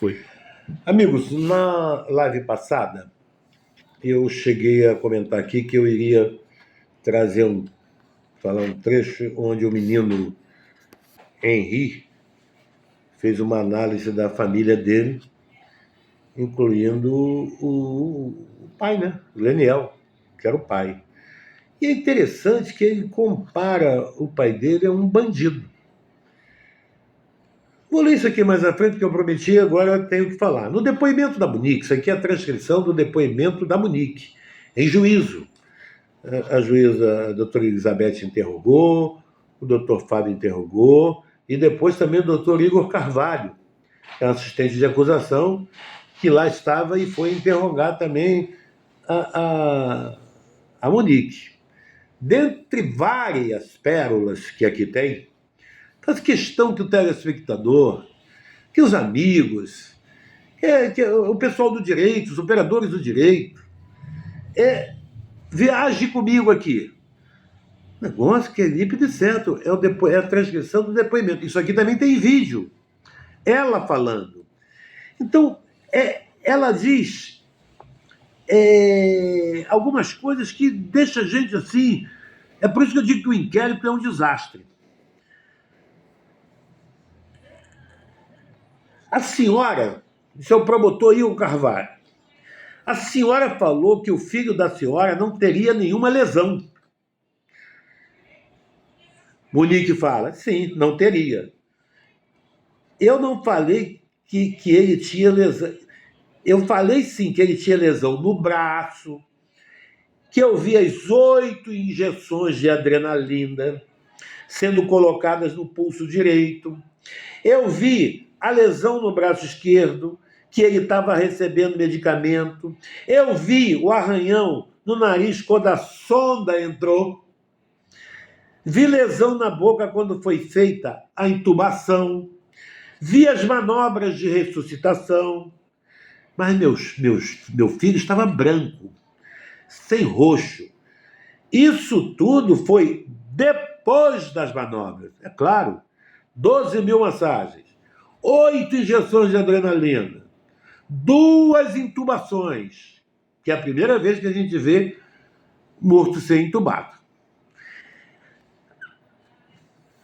Foi. Amigos, na live passada, eu cheguei a comentar aqui que eu iria trazer falar um trecho onde o menino Henri fez uma análise da família dele, incluindo o pai, né? O Leniel, que era o pai. E é interessante que ele compara o pai dele a um bandido. Vou ler isso aqui mais à frente, porque eu prometi, agora eu tenho que falar. No depoimento da Munique, isso aqui é a transcrição do depoimento da Munique, em juízo. A juíza a doutora Elizabeth interrogou, o doutor Fábio interrogou, e depois também o doutor Igor Carvalho, que é assistente de acusação, que lá estava e foi interrogar também a Monique. Dentre várias pérolas que aqui tem, faz questão que o telespectador, que os amigos, que o pessoal do direito, os operadores do direito, viaje comigo aqui. Negócio que é límpido e certo, é a transcrição do depoimento. Isso aqui também tem vídeo. Ela falando. Então, ela diz algumas coisas que deixam a gente assim. É por isso que eu digo que o inquérito é um desastre. A senhora, seu promotor Igor Carvalho, a senhora falou que o filho da senhora não teria nenhuma lesão. Monique fala, sim, não teria. Eu não falei que ele tinha lesão. Eu falei sim que ele tinha lesão no braço, que eu vi as 8 injeções de adrenalina sendo colocadas no pulso direito. Eu vi a lesão no braço esquerdo, que ele estava recebendo medicamento. Eu vi o arranhão no nariz quando a sonda entrou. Vi lesão na boca quando foi feita a intubação. Vi as manobras de ressuscitação. Mas meu filho estava branco, sem roxo. Isso tudo foi depois das manobras. É claro, 12 mil massagens, 8 injeções de adrenalina, 2 intubações, que é a primeira vez que a gente vê morto ser intubado.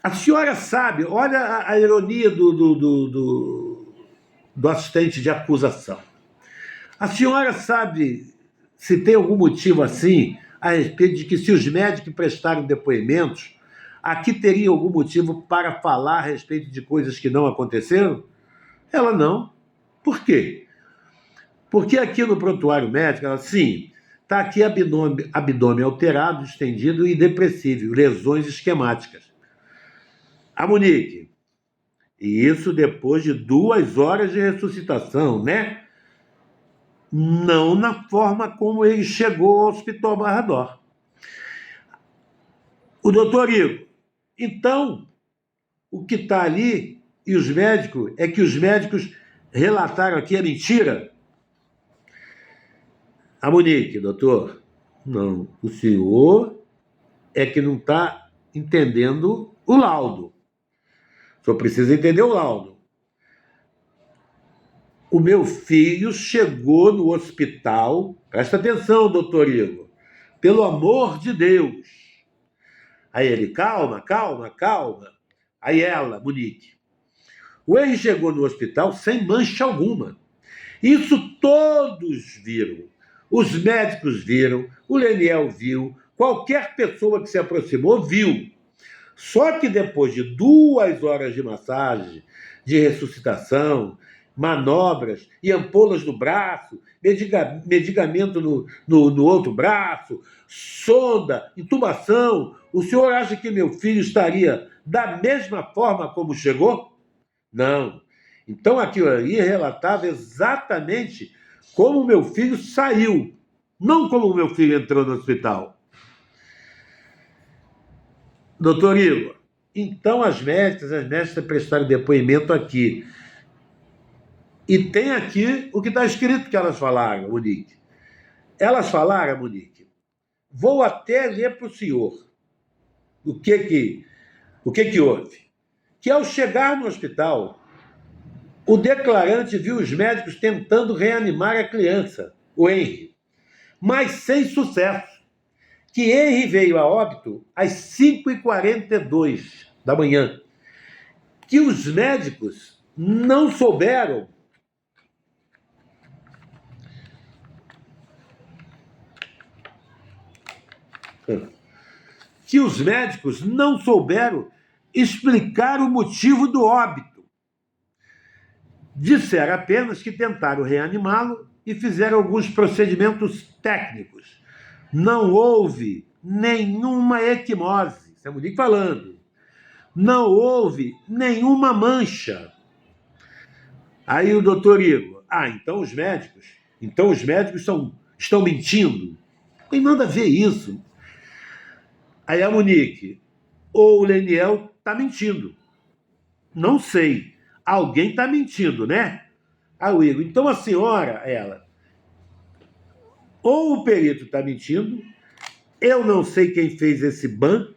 A senhora sabe, olha a ironia do assistente de acusação. A senhora sabe se tem algum motivo assim a respeito de que se os médicos prestarem depoimentos, aqui teria algum motivo para falar a respeito de coisas que não aconteceram? Ela não. Por quê? Porque aqui no prontuário médico, ela, sim, está aqui abdômen alterado, estendido e depressível, lesões esquemáticas. A Monique, e isso depois de 2 horas de ressuscitação, né? Não na forma como ele chegou ao Hospital Barra d'Or. O doutor Igor, então, o que está ali, e os médicos, é que os médicos relataram aqui a mentira. A Monique, doutor, não, o senhor é que não está entendendo o laudo. O senhor precisa entender o laudo. O meu filho chegou no hospital, presta atenção, doutor Igor, pelo amor de Deus. Aí ele, calma. Aí ela, Monique, o Henry chegou no hospital sem mancha alguma. Isso todos viram. Os médicos viram, o Leniel viu, qualquer pessoa que se aproximou viu. Só que depois de 2 horas de massagem, de ressuscitação, manobras e ampolas no braço, medicamento no outro braço, sonda, intubação, o senhor acha que meu filho estaria da mesma forma como chegou? Não. Então aquilo ali relatava exatamente como meu filho saiu, não como meu filho entrou no hospital. Doutor Igor, então as médicas prestaram depoimento aqui. E tem aqui o que está escrito que elas falaram, Monique. Elas falaram, Monique, vou até ler para o senhor o que houve. Que ao chegar no hospital, O declarante viu os médicos tentando reanimar a criança, o Henry, mas sem sucesso. Que Henry veio a óbito às 5h42 da manhã. Que os médicos não souberam explicar o motivo do óbito. Disseram apenas que tentaram reanimá-lo e fizeram alguns procedimentos técnicos. Não houve nenhuma equimose, isso é Munique falando. Não houve nenhuma mancha. Aí o doutor Igor, então os médicos estão mentindo. Não tem nada a ver isso. Aí a Munique, ou o Leniel está mentindo. Não sei. Alguém está mentindo, né? Aí o Igor, então a senhora, ou o perito está mentindo, eu não sei quem fez esse ban,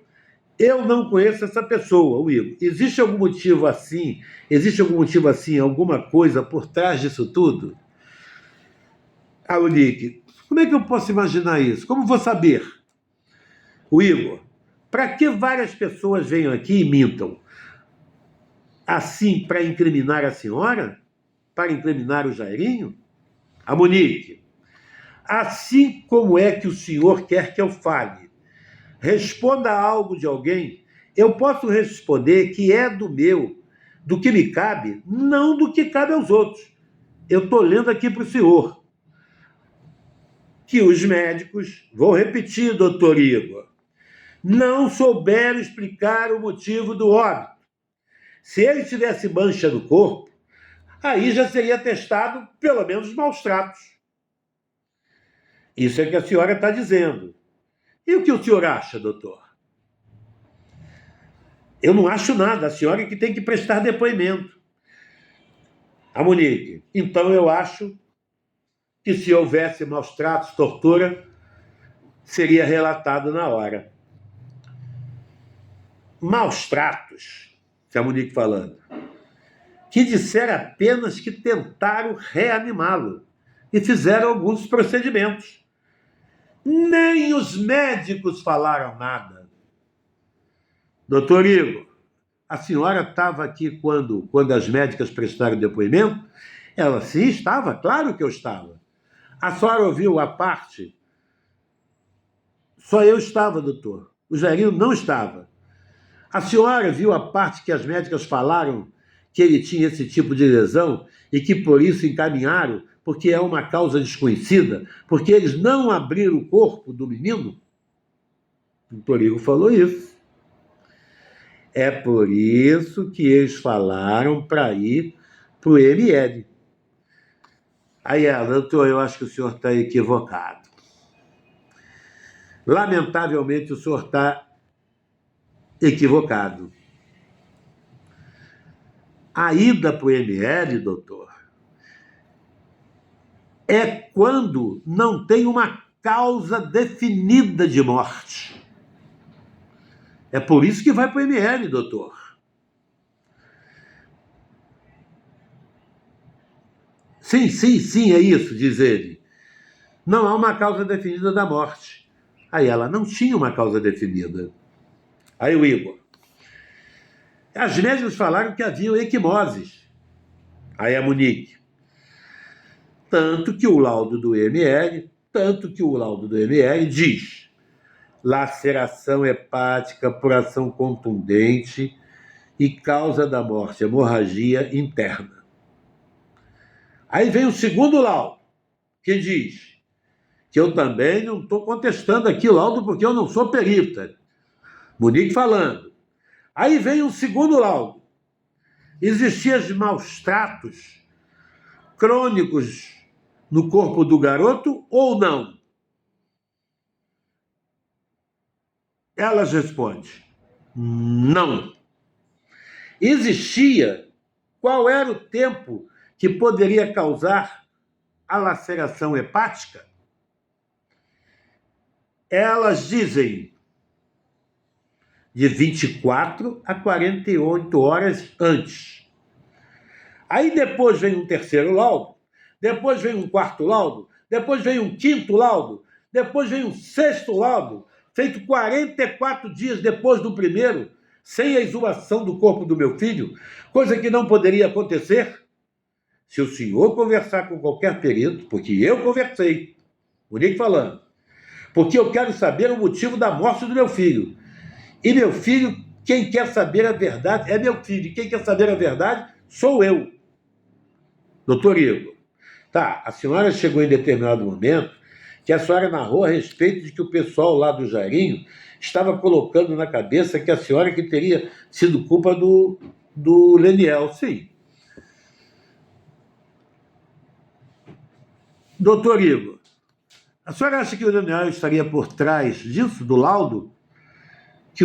eu não conheço essa pessoa, o Igor. Existe algum motivo assim, alguma coisa por trás disso tudo? Ah, o Nick, como é que eu posso imaginar isso? Como vou saber? O Igor, para que várias pessoas venham aqui e mintam? Assim, para incriminar a senhora? Para incriminar o Jairinho? A Monique, assim como é que o senhor quer que eu fale? Responda algo de alguém, eu posso responder que é do que me cabe, não do que cabe aos outros. Eu estou lendo aqui para o senhor. Que os médicos, vou repetir, doutor Igor, não souberam explicar o motivo do óbito. Se ele tivesse mancha no corpo, aí já seria testado pelo menos maus tratos. Isso é que a senhora está dizendo. E o que o senhor acha, doutor? Eu não acho nada, a senhora é que tem que prestar depoimento. A Monique, então eu acho que se houvesse maus tratos, tortura, seria relatado na hora. Maus tratos, se a Monique falando, que disseram apenas que tentaram reanimá-lo e fizeram alguns procedimentos. Nem os médicos falaram nada. Doutor Igor, a senhora estava aqui quando as médicas prestaram depoimento? Ela, sim, estava, claro que eu estava. A senhora ouviu a parte? Só eu estava, doutor. O Jairinho não estava. A senhora viu a parte que as médicas falaram que ele tinha esse tipo de lesão e que por isso encaminharam, porque é uma causa desconhecida, porque eles não abriram o corpo do menino? O doutor Igor falou isso. É por isso que eles falaram para ir para o ML. Aí ela, doutor, eu acho que o senhor está equivocado. Lamentavelmente, o senhor está equivocado. A ida para o ML, doutor, é quando não tem uma causa definida de morte. É por isso que vai para o ML, doutor. Sim, é isso, diz ele. Não há uma causa definida da morte. Aí ela, não tinha uma causa definida. Aí o Igor, as médicas falaram que haviam equimoses. Aí a Monique, tanto que o laudo do ML diz laceração hepática por ação contundente e causa da morte, hemorragia interna. Aí vem o segundo laudo, que diz que eu também não estou contestando aqui o laudo porque eu não sou perita. Monique falando. Aí vem o segundo laudo. Existiam maus tratos crônicos no corpo do garoto ou não? Elas respondem, não. Existia, qual era o tempo que poderia causar a laceração hepática? Elas dizem de 24 a 48 horas antes. Aí depois vem um terceiro laudo, depois vem um quarto laudo, depois vem um quinto laudo, depois vem um sexto laudo, feito 44 dias depois do primeiro, sem a exumação do corpo do meu filho, coisa que não poderia acontecer se o senhor conversar com qualquer perito, porque eu conversei, Monique falando, porque eu quero saber o motivo da morte do meu filho. E meu filho, quem quer saber a verdade é meu filho, e quem quer saber a verdade sou eu. Doutor Igor, tá, a senhora chegou em determinado momento que a senhora narrou a respeito de que o pessoal lá do Jairinho estava colocando na cabeça que a senhora que teria sido culpa do Leniel. Sim. Doutor Igor, a senhora acha que o Leniel estaria por trás disso, do laudo? Que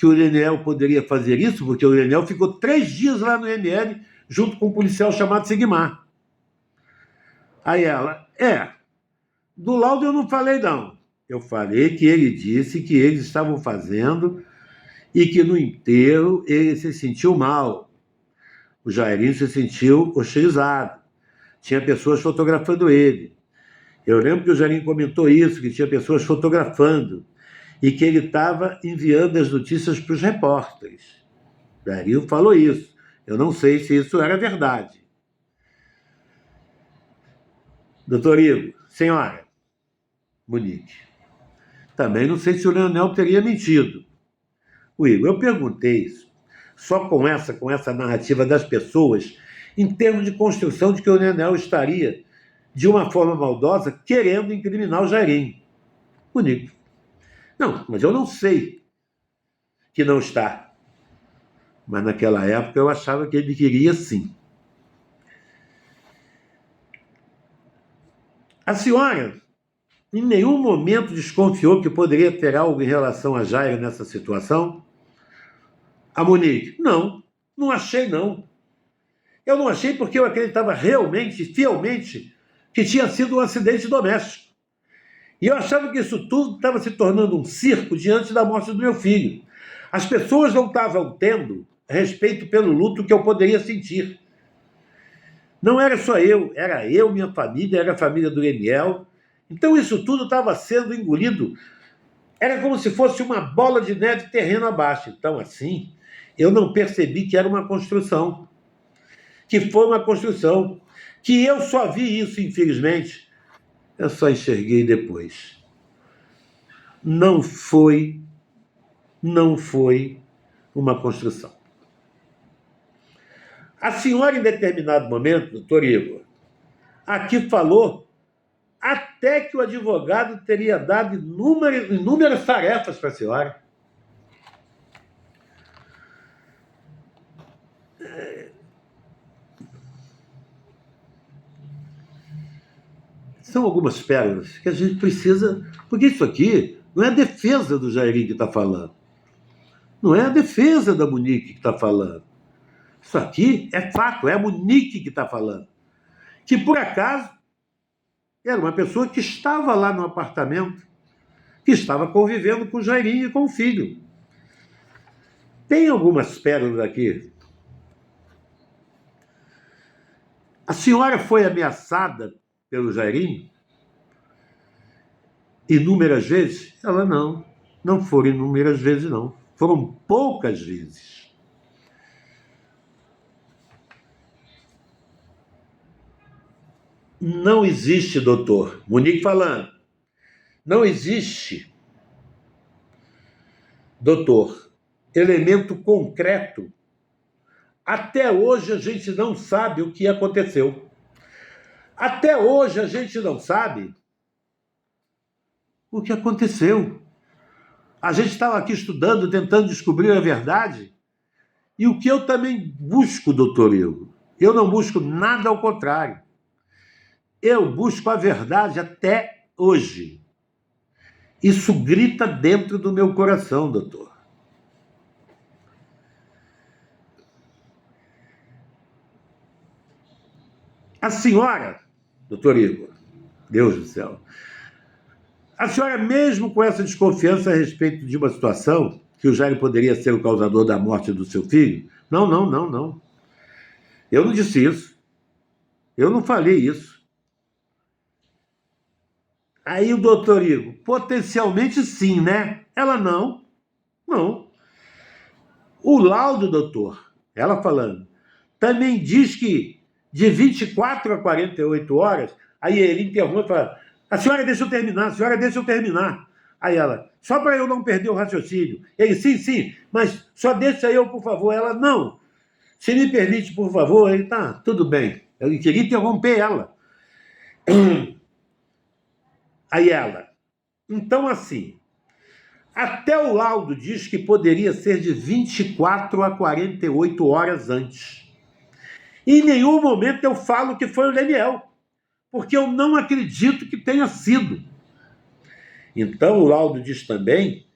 o Leniel poderia fazer isso? Porque o Leniel ficou 3 dias lá no ML junto com um policial chamado Sigmar. Aí ela, do laudo eu não falei, não. Eu falei que ele disse que eles estavam fazendo e que no enterro ele se sentiu mal. O Jairinho se sentiu hostilizado. Tinha pessoas fotografando ele. Eu lembro que o Jairinho comentou isso, que tinha pessoas fotografando e que ele estava enviando as notícias para os repórteres. O Jairinho falou isso. Eu não sei se isso era verdade. Doutor Igor, senhora, Monique, também não sei se o Leonel teria mentido. O Igor, eu perguntei isso só com essa narrativa das pessoas em termos de construção de que o Leonel estaria, de uma forma maldosa, querendo incriminar o Jairinho. Monique, não, mas eu não sei que não está. Mas naquela época eu achava que ele queria sim. A senhora em nenhum momento desconfiou que poderia ter algo em relação a Jairo nessa situação? A Monique, não achei não. Eu não achei porque eu acreditava realmente, fielmente, que tinha sido um acidente doméstico. E eu achava que isso tudo estava se tornando um circo diante da morte do meu filho. As pessoas não estavam tendo respeito pelo luto que eu poderia sentir. Não era só eu, era eu, minha família, era a família do Leniel. Então isso tudo estava sendo engolido. Era como se fosse uma bola de neve terreno abaixo. Então, assim, eu não percebi que era uma construção. Que foi uma construção. Que eu só vi isso, infelizmente. Eu só enxerguei depois. Não foi uma construção. A senhora, em determinado momento, doutor Igor, aqui falou até que o advogado teria dado inúmeras tarefas para a senhora. São algumas pérolas que a gente precisa... Porque isso aqui não é a defesa do Jairinho que está falando. Não é a defesa da Monique que está falando. Isso aqui é fato, é a Monique que está falando. Que, por acaso, era uma pessoa que estava lá no apartamento, que estava convivendo com o Jairinho e com o filho. Tem algumas pérolas aqui. A senhora foi ameaçada pelo Jairinho inúmeras vezes? Ela não foram inúmeras vezes, não. Foram poucas vezes. Não existe, doutor. Monique falando. Não existe, doutor, elemento concreto. Até hoje a gente não sabe o que aconteceu. Até hoje a gente não sabe o que aconteceu. A gente estava aqui estudando, tentando descobrir a verdade. E o que eu também busco, doutor Igor, eu não busco nada ao contrário. Eu busco a verdade até hoje. Isso grita dentro do meu coração, doutor. A senhora, doutor Igor, Deus do céu, a senhora, mesmo com essa desconfiança a respeito de uma situação que o Jairo poderia ser o causador da morte do seu filho, não. Eu não disse isso. Eu não falei isso. Aí o doutor Igor, potencialmente sim, né? Ela, não, não. O laudo, doutor, ela falando, também diz que de 24 a 48 horas, aí ele interrompe e fala, a senhora deixa eu terminar, a senhora deixa eu terminar. Aí ela, só para eu não perder o raciocínio. Ele, sim, sim, mas só deixa eu, por favor. Ela, não. Se me permite, por favor. Ele, tá, tudo bem. Eu queria interromper ela. Aí ela, então assim, até o laudo diz que poderia ser de 24 a 48 horas antes. Em nenhum momento eu falo que foi o Leniel, porque eu não acredito que tenha sido. Então o laudo diz também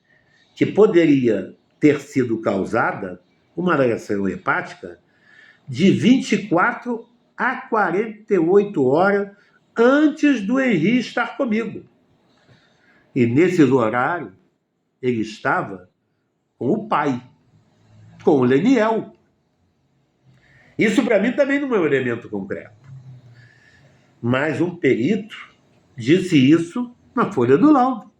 que poderia ter sido causada uma alteração hepática de 24 a 48 horas antes do Henri estar comigo. E nesse horário, ele estava com o pai, com o Leniel. Isso para mim também não é um elemento concreto. Mas um perito disse isso na folha do laudo.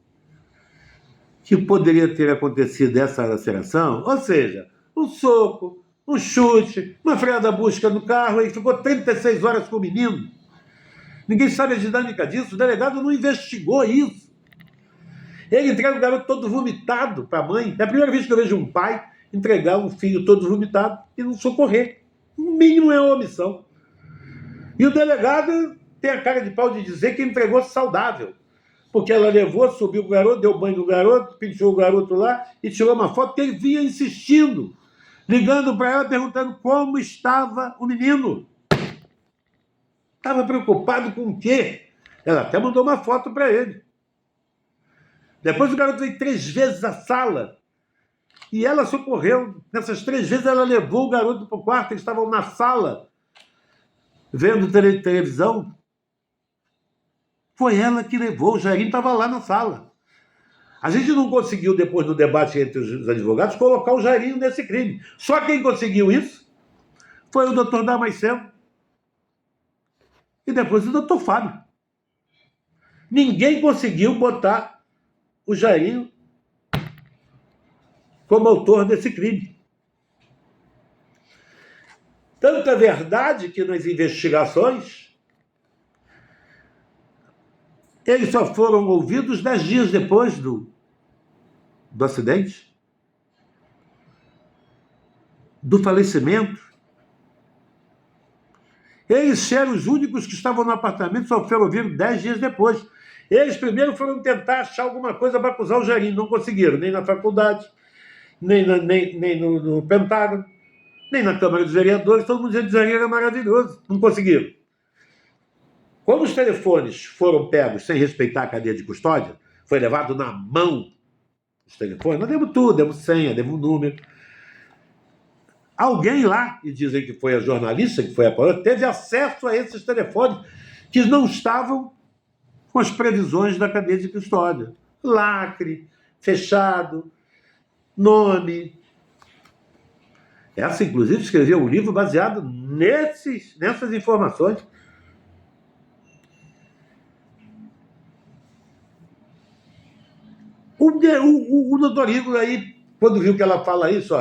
Que poderia ter acontecido essa laceração, ou seja, um soco, um chute, uma freada busca no carro, e ficou 36 horas com o menino. Ninguém sabe a dinâmica disso, o delegado não investigou isso. Ele entrega o garoto todo vomitado para a mãe. É a primeira vez que eu vejo um pai entregar um filho todo vomitado e não socorrer. No mínimo é uma omissão. E o delegado tem a cara de pau de dizer que entregou saudável. Porque ela levou, subiu o garoto, deu banho no garoto, penteou o garoto lá e tirou uma foto que ele vinha insistindo, ligando para ela, perguntando como estava o menino. Estava preocupado com o quê? Ela até mandou uma foto para ele. Depois o garoto veio 3 vezes à sala e ela socorreu. Nessas 3 vezes ela levou o garoto para o quarto, eles estavam na sala, vendo televisão. Foi ela que levou, o Jairinho estava lá na sala. A gente não conseguiu, depois do debate entre os advogados, colocar o Jairinho nesse crime. Só quem conseguiu isso foi o doutor Damasceno e depois o doutor Fábio. Ninguém conseguiu botar o Jairinho como autor desse crime. Tanta verdade que nas investigações eles só foram ouvidos 10 dias depois do acidente, do falecimento. Eles eram os únicos que estavam no apartamento, só foram ouvidos 10 dias depois. Eles primeiro foram tentar achar alguma coisa para acusar o Jairinho, não conseguiram, nem na faculdade, nem no Pentágono, nem na Câmara dos Vereadores. Todo mundo dizendo que o Jairinho era maravilhoso, não conseguiram. Quando os telefones foram pegos sem respeitar a cadeia de custódia, foi levado na mão os telefones, nós demos tudo, demos senha, demos número. Alguém lá, e dizem que foi a jornalista, que foi a Paola, teve acesso a esses telefones que não estavam com as previsões da cadeia de custódia. Lacre, fechado, nome. Essa, inclusive, escreveu um livro baseado nessas informações. O doutor Igor aí, quando viu que ela fala isso,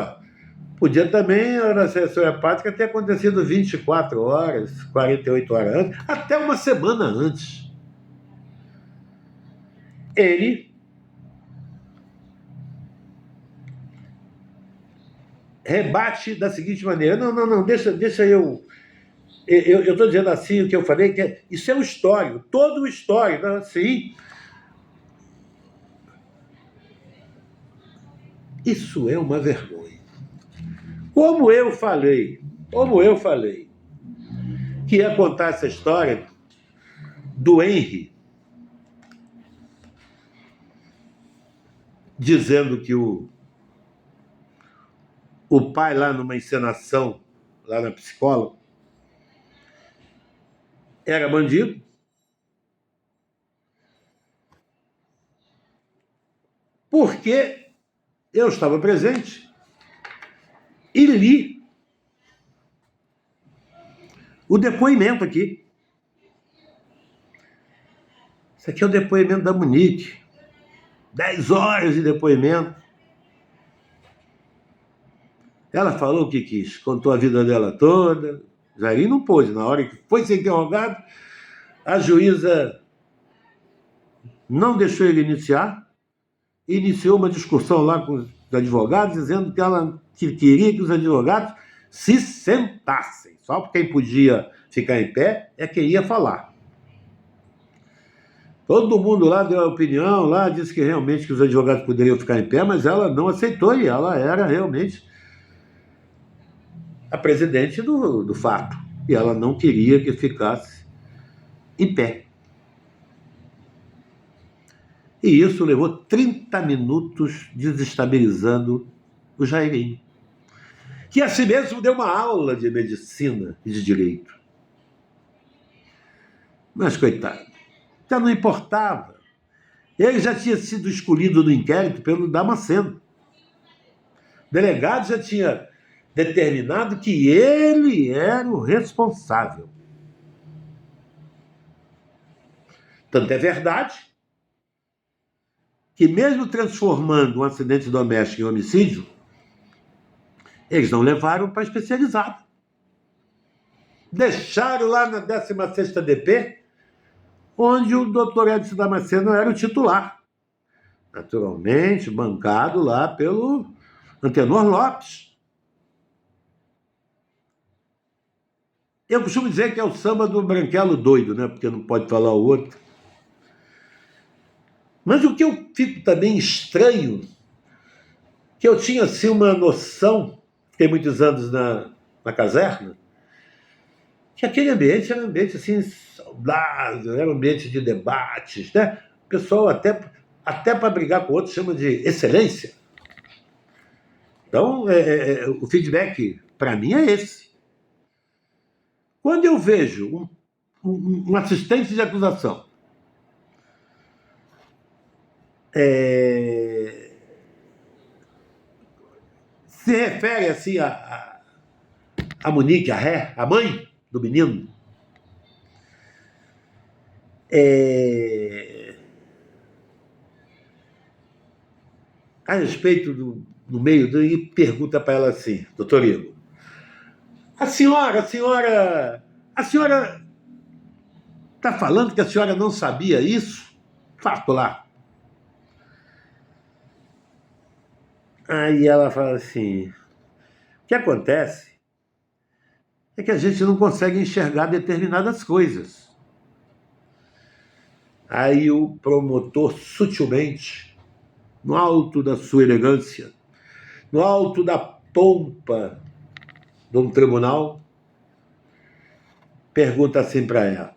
podia também a recessão hepática ter acontecido 24 horas, 48 horas antes, até uma semana antes. Ele rebate da seguinte maneira: não, deixa eu. Eu estou dizendo assim o que eu falei, que isso é um histórico, todo o histórico, assim. Isso é uma vergonha. Como eu falei que ia contar essa história do Henry, dizendo que o pai lá numa encenação, lá na psicóloga, era bandido. Porque eu estava presente e li o depoimento aqui. Isso aqui é o depoimento da Monique. 10 horas de depoimento. Ela falou o que quis, contou a vida dela toda. Jair não pôde, na hora que foi ser interrogado, a juíza não deixou ele iniciar, iniciou uma discussão lá com os advogados, dizendo que ela queria que os advogados se sentassem. Só quem podia ficar em pé é quem ia falar. Todo mundo lá deu a opinião, lá disse que realmente que os advogados poderiam ficar em pé, mas ela não aceitou e ela era realmente a presidente do fato. E ela não queria que ficasse em pé. E isso levou 30 minutos desestabilizando o Jairinho, que a si mesmo deu uma aula de medicina e de direito. Mas, coitado, já não importava. Ele já tinha sido escolhido no inquérito pelo Damasceno. O delegado já tinha determinado que ele era o responsável. Tanto é verdade que, mesmo transformando um acidente doméstico em homicídio, eles não levaram para especializado. Deixaram lá na 16ª DP, onde o doutor Edson Damasceno era o titular. Naturalmente, bancado lá pelo Antenor Lopes. Eu costumo dizer que é o samba do branquelo doido, né? Porque não pode falar o outro. Mas o que eu fico também estranho, que eu tinha assim uma noção, fiquei muitos anos na caserna, que aquele ambiente era um ambiente assim, saudável, era um ambiente de debates, né? O pessoal até para brigar com o outro chama de excelência. Então, o feedback para mim é esse. Quando eu vejo um assistente de acusação se refere assim a Monique, a mãe do menino, a respeito no meio e pergunta para ela assim: doutor Igor, a senhora está falando que a senhora não sabia isso? Fato lá. Aí ela fala assim: o que acontece é que a gente não consegue enxergar determinadas coisas. Aí o promotor, sutilmente, no alto da sua elegância, no alto da pompa de um tribunal, pergunta assim para ela: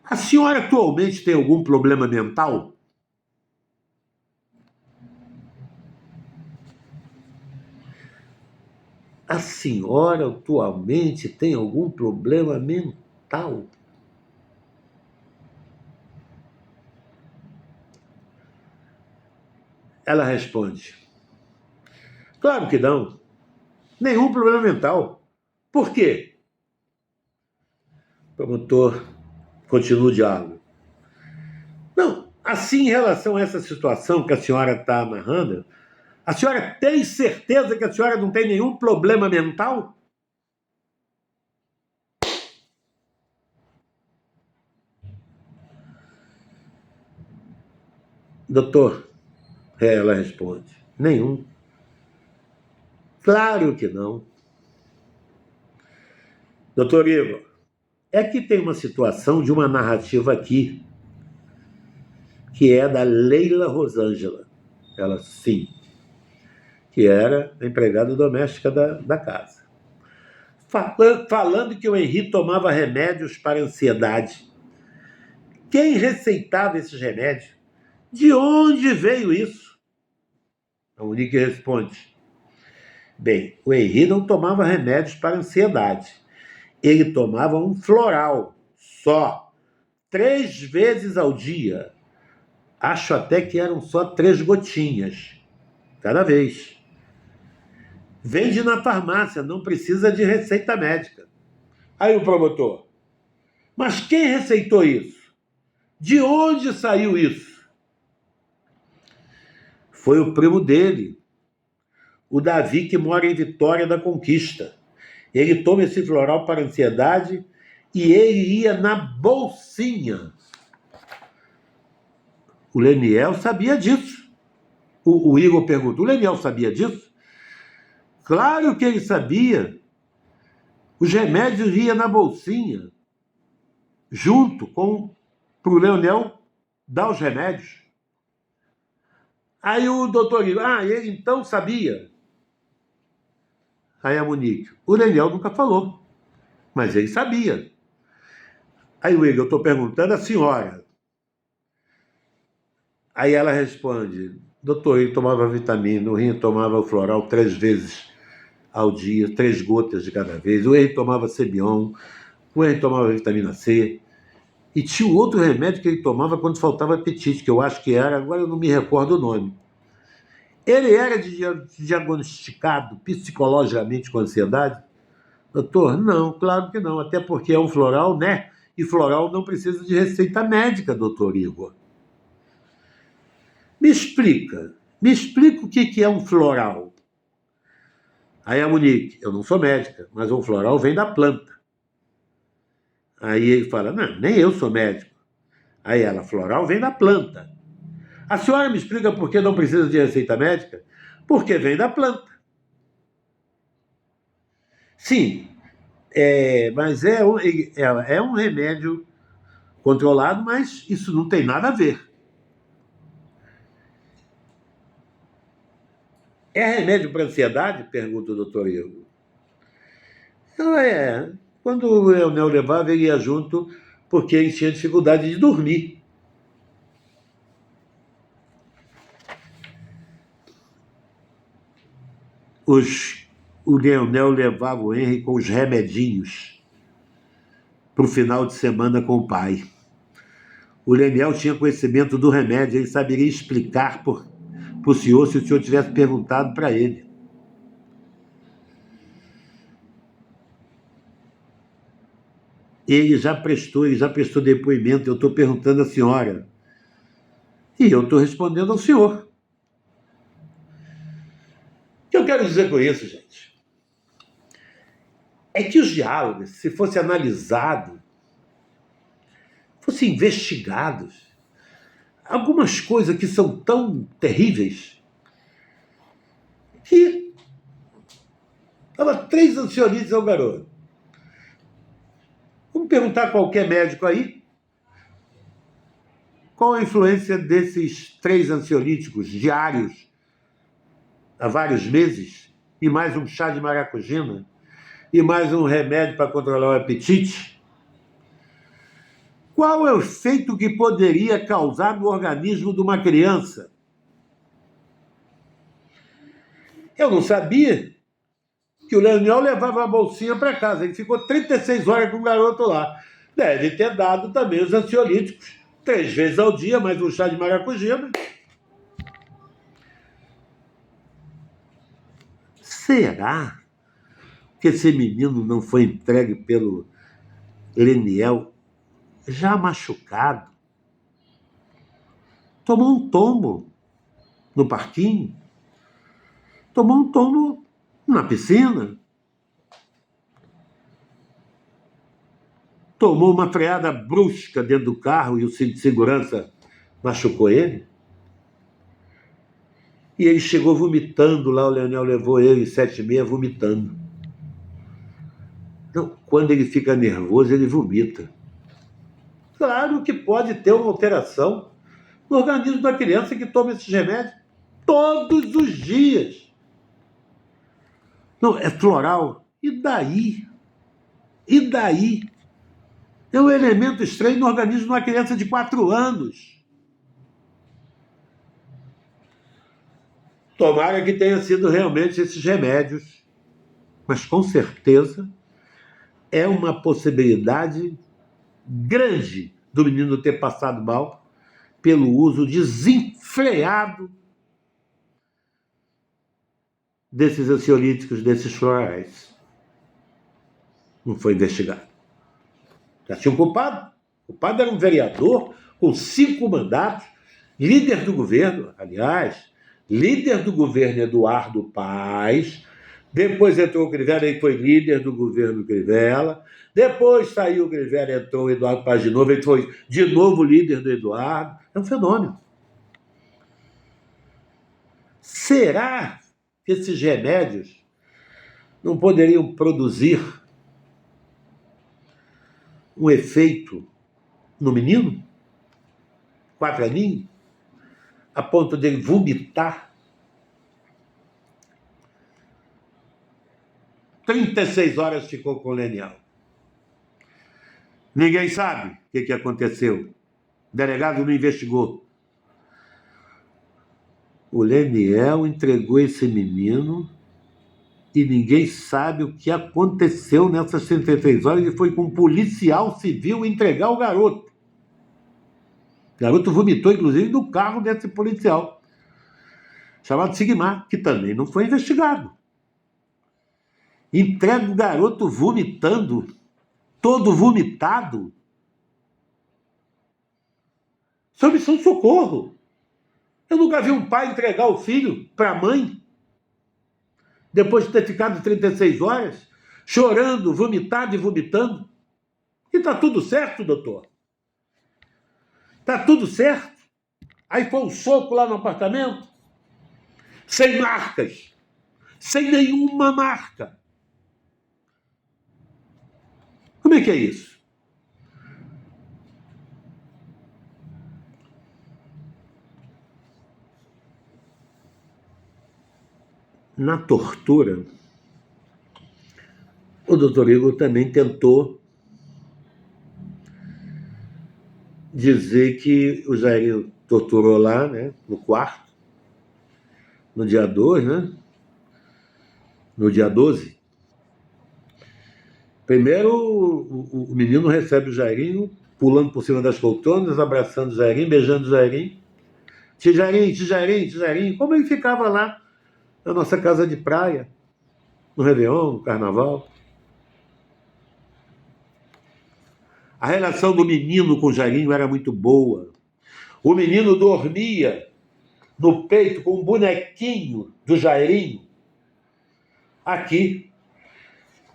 a senhora atualmente tem algum problema mental? A senhora atualmente tem algum problema mental? Ela responde: claro que não. Nenhum problema mental. Por quê? O promotor continua o diálogo. Não, assim, em relação a essa situação que a senhora está narrando, a senhora tem certeza que a senhora não tem nenhum problema mental? Doutor, ela responde: nenhum. Claro que não. Doutor Igor, é que tem uma situação de uma narrativa aqui, que é da Leila Rosângela. Ela, sim, que era a empregada doméstica da casa. Falando que o Henri tomava remédios para ansiedade. Quem receitava esses remédios? De onde veio isso? A Monique responde: bem, o Henri não tomava remédios para ansiedade. Ele tomava um floral, só, 3 vezes ao dia. Acho até que eram só 3 gotinhas, cada vez. Vende na farmácia, não precisa de receita médica. Aí o promotor: mas quem receitou isso? De onde saiu isso? Foi o primo dele, o Davi, que mora em Vitória da Conquista. Ele toma esse floral para ansiedade e ele ia na bolsinha. O Leniel sabia disso. O Igor perguntou: o Leniel sabia disso? Claro que ele sabia. Os remédios iam na bolsinha, junto com para o Leonel dar os remédios. Aí o doutor Igor: ele então sabia. Aí a Monique: o Leniel nunca falou, mas ele sabia. Aí o Igor: eu estou perguntando à senhora. Aí ela responde: doutor, ele tomava vitamina, o Rinho tomava o floral 3 vezes ao dia, 3 gotas de cada vez. O Henry tomava Cebion, o Henry tomava vitamina C. E tinha um outro remédio que ele tomava quando faltava apetite, que eu acho que era, agora eu não me recordo o nome. Ele era diagnosticado psicologicamente com ansiedade? Doutor, não, claro que não, até porque é um floral, né? E floral não precisa de receita médica, doutor Igor. Me explica o que é um floral. Aí a Monique: eu não sou médica, mas um floral vem da planta. Aí ele fala: não, nem eu sou médico. Aí ela: floral vem da planta. A senhora me explica por que não precisa de receita médica? Porque vem da planta. Sim, mas é um remédio controlado, mas isso não tem nada a ver. É remédio para ansiedade? Pergunta o doutor Igor. Não é. Quando o Leonel levava, ele ia junto porque ele tinha dificuldade de dormir. O Leonel levava o Henry com os remedinhos para o final de semana com o pai. O Leonel tinha conhecimento do remédio, ele saberia explicar para o senhor se o senhor tivesse perguntado para ele. Ele já prestou depoimento, eu estou perguntando à senhora. E eu estou respondendo ao senhor. O que eu quero dizer com isso, gente? É que os diálogos, se fosse analisado, fossem investigados, algumas coisas que são tão terríveis que dava 3 ansiolíticos ao garoto. Vamos perguntar a qualquer médico aí qual a influência desses 3 ansiolíticos diários há vários meses, e mais um chá de maracujina, e mais um remédio para controlar o apetite. Qual é o efeito que poderia causar no organismo de uma criança? Eu não sabia que o Leonel levava a bolsinha para casa. Ele ficou 36 horas com o garoto lá. Deve ter dado também os ansiolíticos 3 vezes ao dia, mais um chá de maracujina. Será que esse menino não foi entregue pelo Leniel já machucado? Tomou um tombo no parquinho? Tomou um tombo na piscina? Tomou uma freada brusca dentro do carro e o cinto de segurança machucou ele? E ele chegou vomitando lá, o Leonel levou ele 7h30 vomitando. Não, quando ele fica nervoso, ele vomita. Claro que pode ter uma alteração no organismo da criança que toma esses remédios todos os dias. Não, é floral. E daí? E daí? É um elemento estranho no organismo de uma criança de 4 anos. Tomara que tenha sido realmente esses remédios. Mas com certeza é uma possibilidade grande do menino ter passado mal pelo uso desenfreado desses ansiolíticos, desses florais. Não foi investigado. Já tinha um culpado. O culpado era um vereador com 5 mandatos, líder do governo, aliás, líder do governo Eduardo Paes. Depois entrou o Crivella e foi líder do governo Crivella. Depois saiu o Crivella, entrou o Eduardo Paes de novo, ele foi de novo líder do Eduardo. É um fenômeno. Será que esses remédios não poderiam produzir um efeito no menino, 4 aninhos, a ponto de ele vomitar 36 horas ficou com o Leniel. Ninguém sabe o que aconteceu. O delegado não investigou. O Leniel entregou esse menino e ninguém sabe o que aconteceu nessas 36 horas. Ele foi com um policial civil entregar o garoto. O garoto vomitou, inclusive, no carro desse policial, chamado Sigmar, que também não foi investigado. Entrega o garoto vomitando, todo vomitado. Isso é missão de socorro. Eu nunca vi um pai entregar o filho para a mãe, depois de ter ficado 36 horas, chorando, vomitado e vomitando. E está tudo certo, doutor? Está tudo certo? Aí foi um soco lá no apartamento, sem marcas, sem nenhuma marca. Como é que é isso? Na tortura, o doutor Igor também tentou dizer que o Jair torturou lá, né, no quarto, no dia 2, né? No dia 12. Primeiro, o menino recebe o Jairinho, pulando por cima das poltronas, abraçando o Jairinho, beijando o Jairinho. Tijairinho, Tijairinho, Tijairinho. Como ele ficava lá na nossa casa de praia, no Réveillon, no Carnaval. A relação do menino com o Jairinho era muito boa. O menino dormia no peito com um bonequinho do Jairinho. Aqui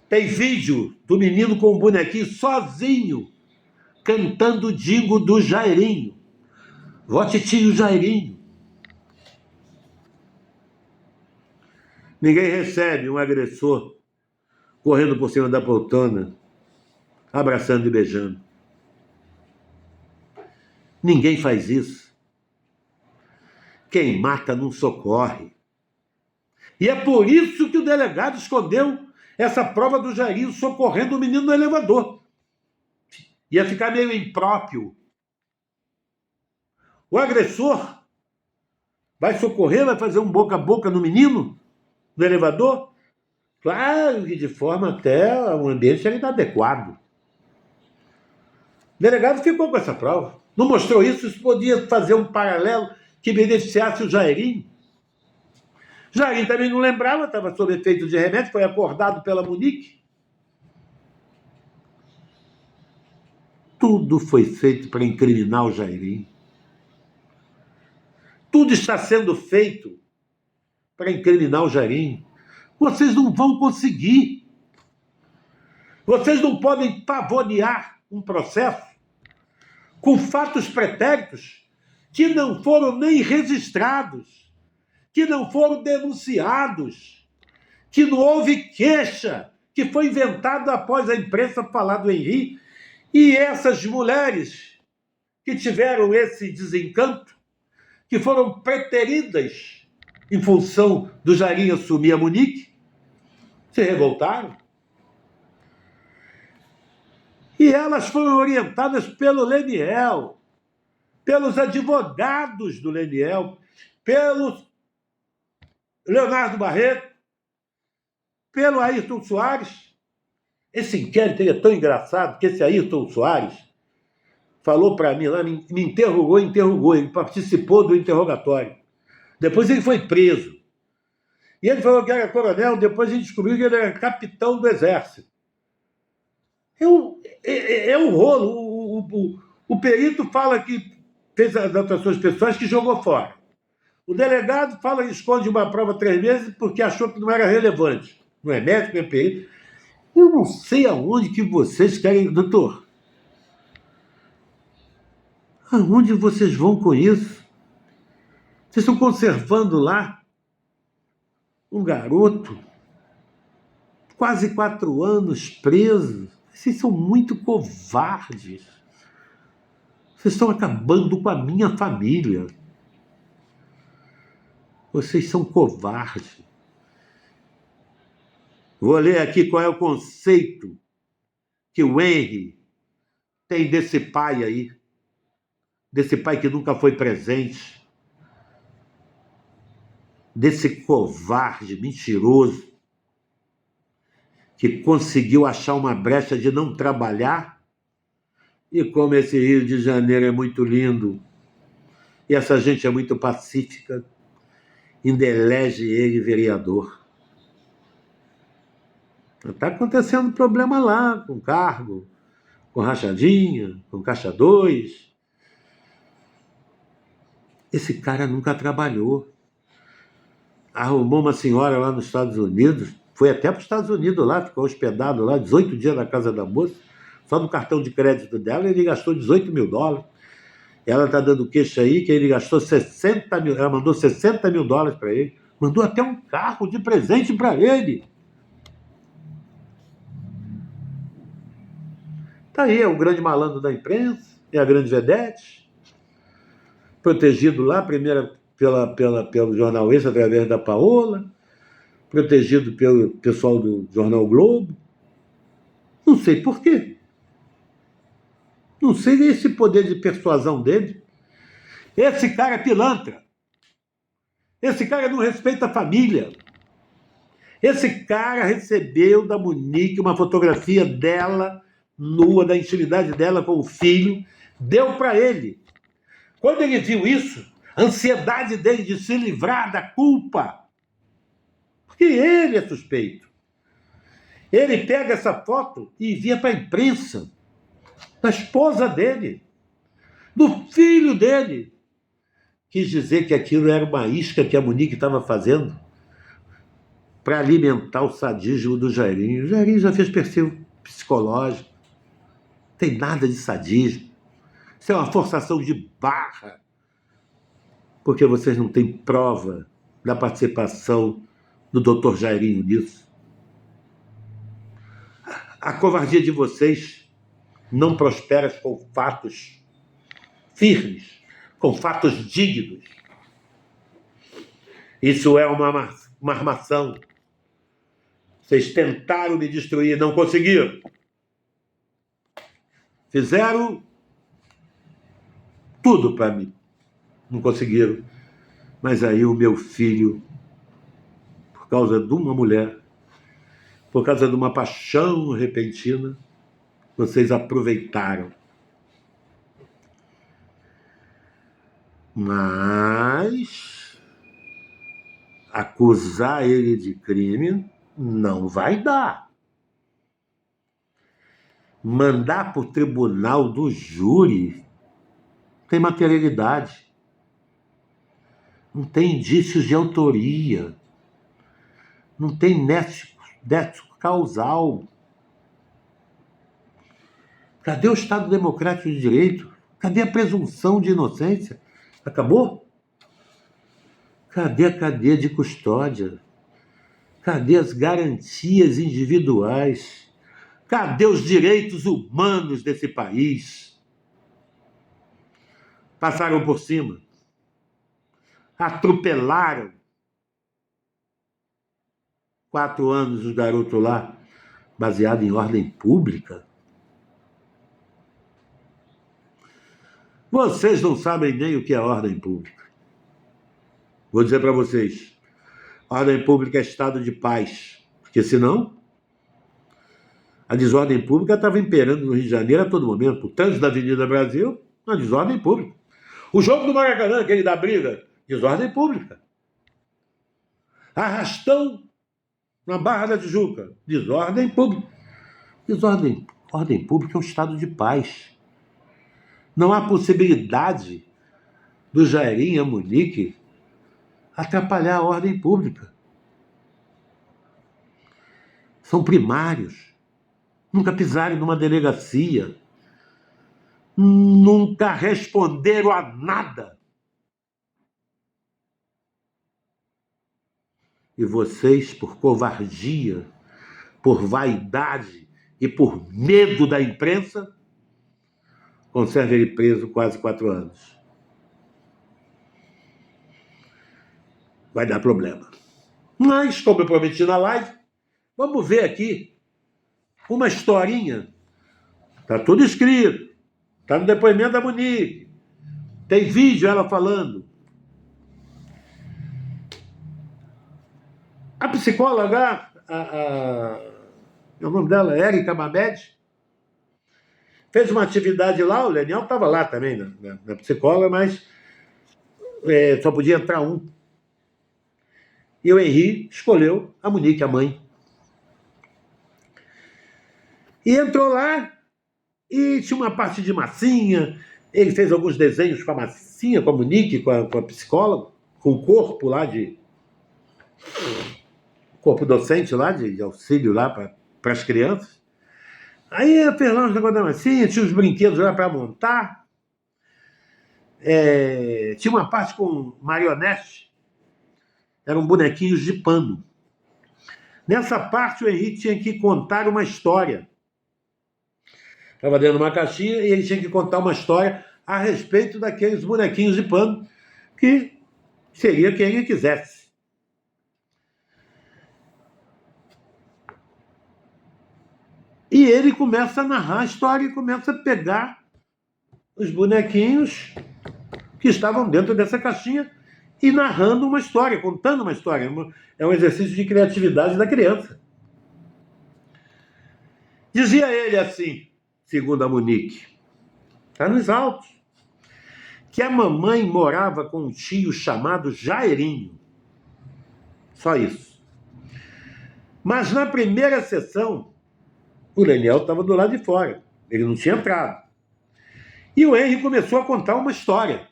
tem vídeo do menino com um bonequinho sozinho, cantando o dingo do Jairinho. Vó titio Jairinho. Ninguém recebe um agressor correndo por cima da poltrona, abraçando e beijando. Ninguém faz isso. Quem mata não socorre. E é por isso que o delegado escondeu essa prova do Jairinho socorrendo o menino no elevador. Ia ficar meio impróprio. O agressor vai socorrer, vai fazer um boca a boca no menino, no elevador? Claro que de forma até o ambiente era inadequado. O delegado ficou com essa prova. Não mostrou isso, isso podia fazer um paralelo que beneficiasse o Jairinho. Jairinho também não lembrava, estava sob efeito de remédio, foi acordado pela Monique. Tudo foi feito para incriminar o Jairinho. Tudo está sendo feito para incriminar o Jairinho. Vocês não vão conseguir. Vocês não podem pavonear um processo com fatos pretéritos que não foram nem registrados, que não foram denunciados, que não houve queixa, que foi inventado após a imprensa falar do Henri. E essas mulheres que tiveram esse desencanto, que foram preteridas em função do Jairinho assumir a Monique, se revoltaram. E elas foram orientadas pelo Leniel, pelos advogados do Leniel, pelo Leonardo Barreto, pelo Ayrton Soares. Esse inquérito é tão engraçado que esse Ayrton Soares falou para mim lá, me interrogou, ele participou do interrogatório. Depois ele foi preso. E ele falou que era coronel, depois a gente descobriu que ele era capitão do Exército. É um rolo. O perito fala que fez as anotações pessoais que jogou fora. O delegado fala que esconde uma prova 3 meses porque achou que não era relevante. Não é médico, não é perito. Eu não sei aonde que vocês querem... Doutor, aonde vocês vão com isso? Vocês estão conservando lá um garoto, quase 4 anos preso. Vocês são muito covardes. Vocês estão acabando com a minha família. Vocês são covardes. Vou ler aqui qual é o conceito que o Henry tem desse pai aí. Desse pai que nunca foi presente. Desse covarde, mentiroso, que conseguiu achar uma brecha de não trabalhar. E como esse Rio de Janeiro é muito lindo, e essa gente é muito pacífica, ainda elege ele vereador. Está acontecendo problema lá, com cargo, com rachadinha, com caixa 2. Esse cara nunca trabalhou. Arrumou uma senhora lá nos Estados Unidos, foi até para os Estados Unidos lá, ficou hospedado lá, 18 dias na casa da moça, só no cartão de crédito dela ele gastou $18 mil. Ela está dando queixa aí que ele gastou 60 mil, ela mandou $60 mil para ele, mandou até um carro de presente para ele. Está aí, é o grande malandro da imprensa, é a grande vedete, protegido lá, primeiro pelo Jornal Extra, através da Paola, protegido pelo pessoal do Jornal Globo. Não sei por quê. Não sei esse poder de persuasão dele. Esse cara é pilantra. Esse cara não respeita a família. Esse cara recebeu da Monique uma fotografia dela, nua, da intimidade dela com o filho, deu para ele. Quando ele viu isso, a ansiedade dele de se livrar da culpa, porque ele é suspeito. Ele pega essa foto e envia para a imprensa, da esposa dele, do filho dele. Quis dizer que aquilo era uma isca que a Monique estava fazendo para alimentar o sadismo do Jairinho. O Jairinho já fez perfil psicológico. Não tem nada de sadismo. Isso é uma forçação de barra. Porque vocês não têm prova da participação do Dr. Jairinho nisso. A covardia de vocês não prospera com fatos firmes, com fatos dignos. Isso é uma armação. Vocês tentaram me destruir, não conseguiram. Fizeram tudo para mim. Não conseguiram. Mas aí o meu filho, por causa de uma mulher, por causa de uma paixão repentina, vocês aproveitaram. Mas acusar ele de crime não vai dar. Mandar para o tribunal do júri tem materialidade. Não tem indícios de autoria. Não tem nexo causal. Cadê o Estado Democrático de Direito? Cadê a presunção de inocência? Acabou? Cadê a cadeia de custódia? Cadê as garantias individuais? Cadê os direitos humanos desse país? Passaram por cima. Atropelaram. 4 anos o garoto lá, baseado em ordem pública. Vocês não sabem nem o que é ordem pública. Vou dizer para vocês. Ordem pública é estado de paz. Porque senão, a desordem pública estava imperando no Rio de Janeiro a todo momento. O trânsito da Avenida Brasil, uma desordem pública. O jogo do Maracanã, aquele da briga, desordem pública. Arrastão na Barra da Tijuca. Desordem pública. Ordem pública é um estado de paz. Não há possibilidade do Jairinho e a Monique atrapalhar a ordem pública. São primários. Nunca pisaram numa delegacia. Nunca responderam a nada. E vocês, por covardia, por vaidade e por medo da imprensa, conservam ele preso quase 4 anos. Vai dar problema. Mas, como eu prometi na live, vamos ver aqui uma historinha. Está tudo escrito. Está no depoimento da Monique. Tem vídeo ela falando. A psicóloga, o nome dela é Érica Mamed, fez uma atividade lá, o Leniel estava lá também, na psicóloga, mas só podia entrar um. E o Henri escolheu a Monique, a mãe. E entrou lá e tinha uma parte de massinha. Ele fez alguns desenhos com a massinha, com a Monique, com a psicóloga, com o corpo lá de... corpo docente lá, de auxílio lá para as crianças. Aí fez lá uns negócios da massinha, tinha os brinquedos lá para montar. Tinha uma parte com marionete. Eram bonequinhos de pano. Nessa parte, o Henrique tinha que contar uma história. Estava dentro de uma caixinha e ele tinha que contar uma história a respeito daqueles bonequinhos de pano, que seria quem ele quisesse. E ele começa a narrar a história e começa a pegar os bonequinhos que estavam dentro dessa caixinha e narrando uma história, contando uma história. É um exercício de criatividade da criança. Dizia ele assim, segundo a Monique, está nos autos, que a mamãe morava com um tio chamado Jairinho. Só isso. Mas na primeira sessão, o Leniel estava do lado de fora. Ele não tinha entrado. E o Henry começou a contar uma história.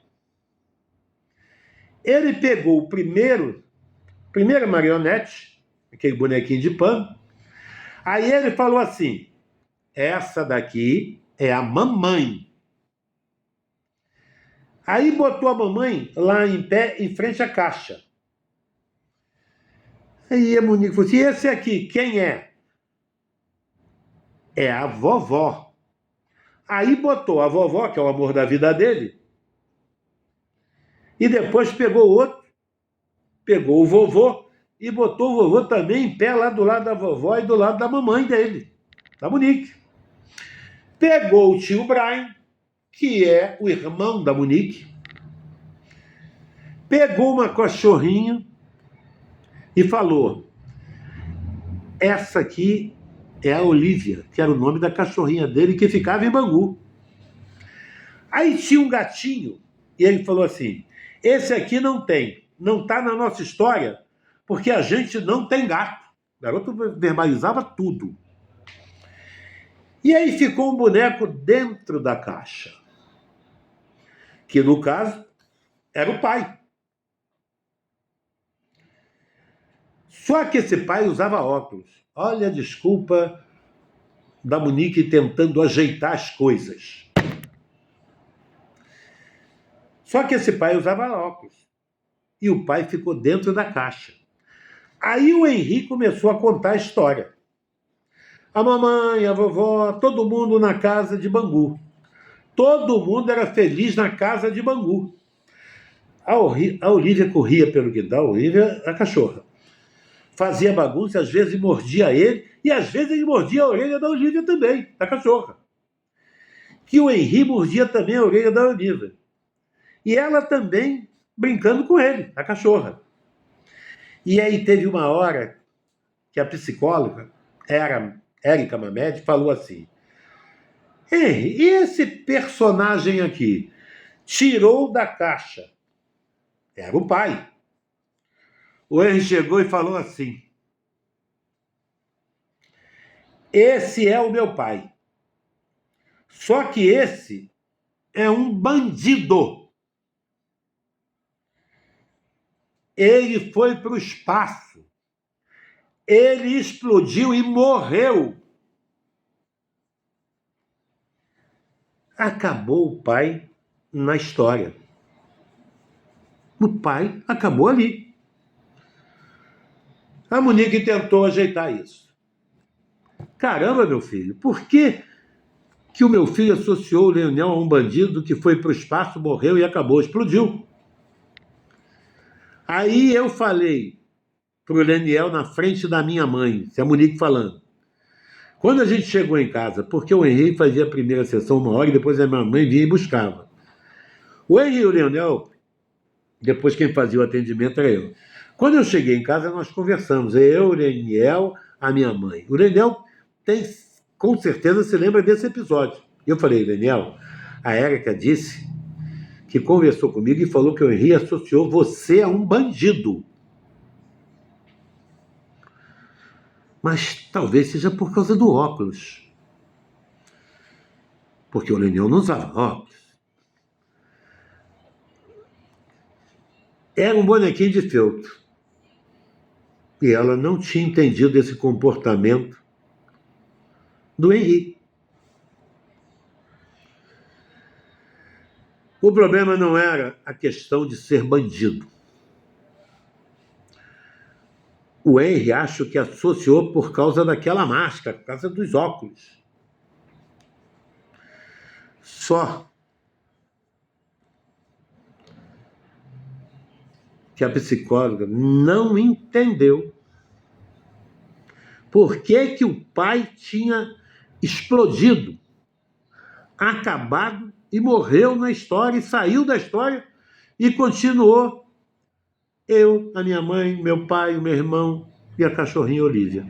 Ele pegou o primeira marionete, aquele bonequinho de pano. Aí ele falou assim, essa daqui é a mamãe. Aí botou a mamãe lá em pé, em frente à caixa. Aí a Monique falou assim, esse aqui, quem é? É a vovó. Aí botou a vovó, que é o amor da vida dele, e depois pegou outro, pegou o vovô, e botou o vovô também em pé lá do lado da vovó e do lado da mamãe dele, da Monique. Pegou o tio Brian, que é o irmão da Monique, pegou uma cachorrinha e falou, essa aqui é a Olivia, que era o nome da cachorrinha dele, que ficava em Bangu. Aí tinha um gatinho, e ele falou assim, esse aqui não está na nossa história, porque a gente não tem gato. O garoto verbalizava tudo. E aí ficou um boneco dentro da caixa, que no caso era o pai. Só que esse pai usava óculos. Olha a desculpa da Monique tentando ajeitar as coisas. Só que esse pai usava óculos. E o pai ficou dentro da caixa. Aí o Henri começou a contar a história. A mamãe, a vovó, todo mundo na casa de Bangu. Todo mundo era feliz na casa de Bangu. A Olivia corria pelo quintal, a Olivia, a cachorra. Fazia bagunça, às vezes mordia ele, e às vezes ele mordia a orelha da Olivia também, da cachorra. Que o Henri mordia também a orelha da Olivia. E ela também brincando com ele, a cachorra. E aí teve uma hora que a psicóloga, Érica Mamed, falou assim, Henri, e esse personagem aqui? Tirou da caixa. Era o pai. O Henry chegou e falou assim: esse é o meu pai. Só que esse é um bandido. Ele foi para o espaço. Ele explodiu e morreu. Acabou o pai na história. O pai acabou ali. A Monique tentou ajeitar isso. Caramba, meu filho, por que o meu filho associou o Leonel a um bandido que foi para o espaço, morreu e acabou, explodiu? Aí eu falei para o Leniel na frente da minha mãe, a Monique falando. Quando a gente chegou em casa, porque o Henrique fazia a primeira sessão 1 hora e depois a minha mãe vinha e buscava. O Henrique e o Leonel, depois quem fazia o atendimento era eu. Quando eu cheguei em casa, nós conversamos, eu, o Leniel, a minha mãe. O Leniel tem, com certeza se lembra desse episódio. Eu falei, Leniel, a Érica disse que conversou comigo e falou que o Henrique associou você a um bandido. Mas talvez seja por causa do óculos. Porque o Leniel não usava óculos. Era um bonequinho de feltro. E ela não tinha entendido esse comportamento do Henrique. O problema não era a questão de ser bandido. O Henry acho que associou por causa daquela máscara, por causa dos óculos. Só que a psicóloga não entendeu por que o pai tinha explodido, acabado e morreu na história, e saiu da história e continuou eu, a minha mãe, meu pai, o meu irmão e a cachorrinha Olívia.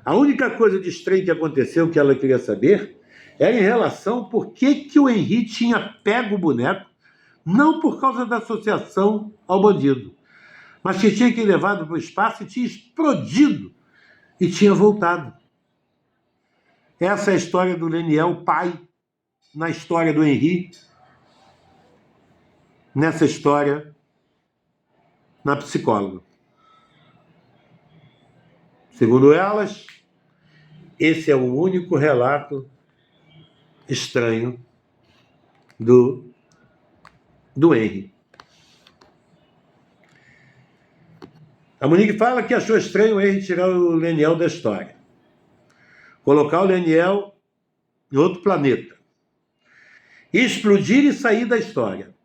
A única coisa de estranho que aconteceu, que ela queria saber, era em relação por que o Henrique tinha pego o boneco, não por causa da associação ao bandido, mas que tinha que levado para o espaço e tinha explodido e tinha voltado. Essa é a história do Leniel, pai, na história do Henrique, nessa história, na psicóloga. Segundo elas, esse é o único relato estranho do Henry. A Monique fala que achou estranho o Henry tirar o Leniel da história. Colocar o Leniel em outro planeta. Explodir e sair da história.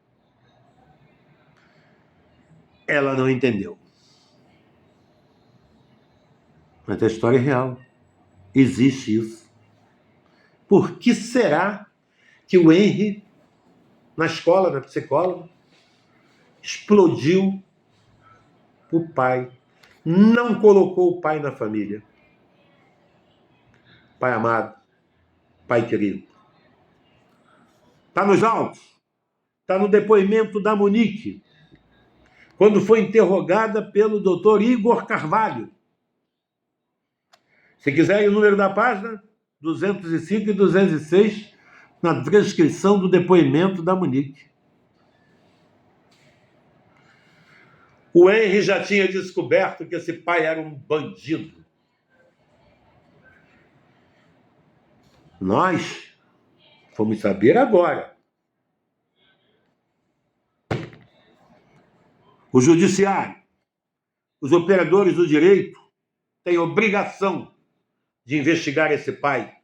Ela não entendeu. Mas a história é real. Existe isso. Por que será que o Henry, na escola, na psicóloga, explodiu o pai? Não colocou o pai na família. Pai amado, pai querido. Está nos autos? Está no depoimento da Monique, quando foi interrogada pelo doutor Igor Carvalho. Se quiserem o número da página, 205 e 206, na transcrição do depoimento da Monique. O Henry já tinha descoberto que esse pai era um bandido. Nós fomos saber agora. O judiciário, os operadores do direito têm obrigação de investigar esse pai.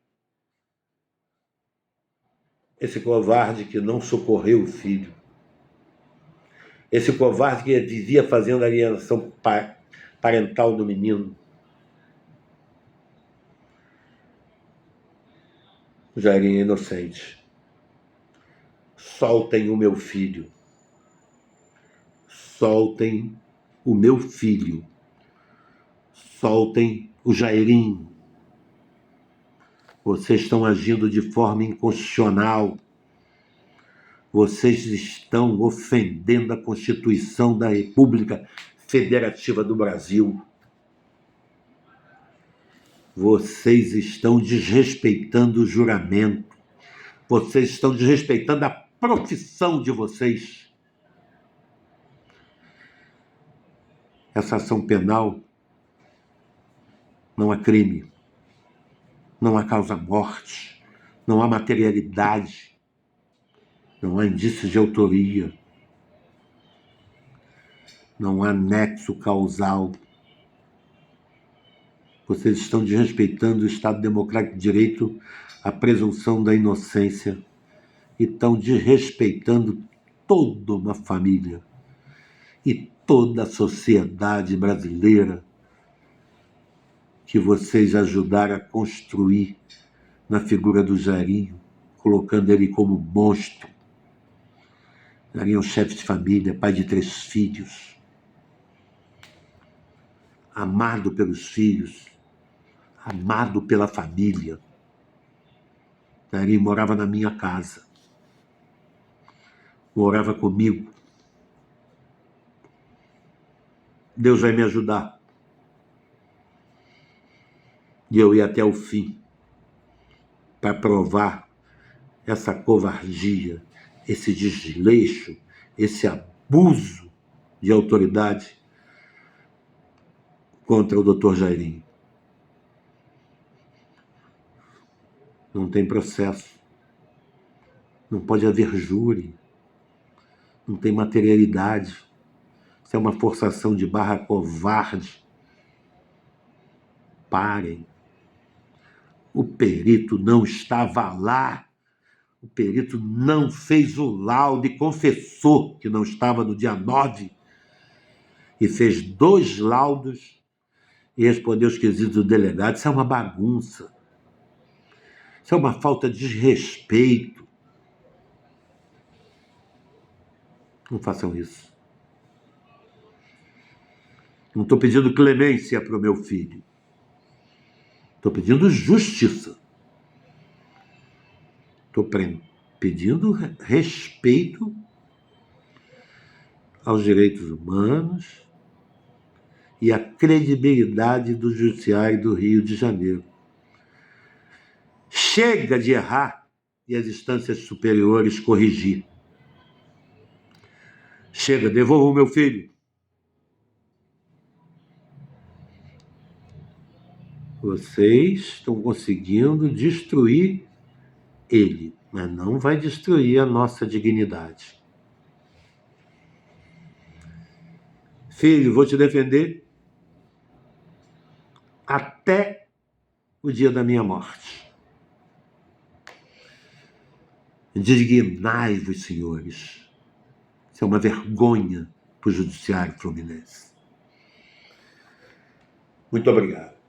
Esse covarde que não socorreu o filho. Esse covarde que vivia fazendo alienação parental do menino. O Jairinho é inocente. Soltem o meu filho. Soltem o meu filho. Soltem o Jairinho. Vocês estão agindo de forma inconstitucional. Vocês estão ofendendo a Constituição da República Federativa do Brasil. Vocês estão desrespeitando o juramento. Vocês estão desrespeitando a profissão de vocês. Essa ação penal não há crime, não há causa-morte, não há materialidade, não há indícios de autoria, não há nexo causal. Vocês estão desrespeitando o Estado Democrático de Direito, a presunção da inocência, e estão desrespeitando toda uma família e toda a sociedade brasileira que vocês ajudaram a construir na figura do Jairinho, colocando ele como monstro. Jairinho é um chefe de família, pai de 3 filhos, amado pelos filhos, amado pela família. Jairinho morava na minha casa, morava comigo. Deus vai me ajudar. E eu ia até o fim para provar essa covardia, esse desleixo, esse abuso de autoridade contra o Dr. Jairinho. Não tem processo, não pode haver júri, não tem materialidade. Isso é uma forçação de barra covarde. Parem. O perito não estava lá. O perito não fez o laudo e confessou que não estava no dia 9 e fez 2 laudos e respondeu os quesitos do delegado. Isso é uma bagunça. Isso é uma falta de respeito. Não façam isso. Não estou pedindo clemência para o meu filho. Estou pedindo justiça. Estou pedindo respeito aos direitos humanos e à credibilidade do Judiciário do Rio de Janeiro. Chega de errar e as instâncias superiores corrigir. Chega, devolva o meu filho. Vocês estão conseguindo destruir ele, mas não vai destruir a nossa dignidade. Filho, vou te defender até o dia da minha morte. Indignai-vos, senhores. Isso é uma vergonha para o Judiciário Fluminense. Muito obrigado.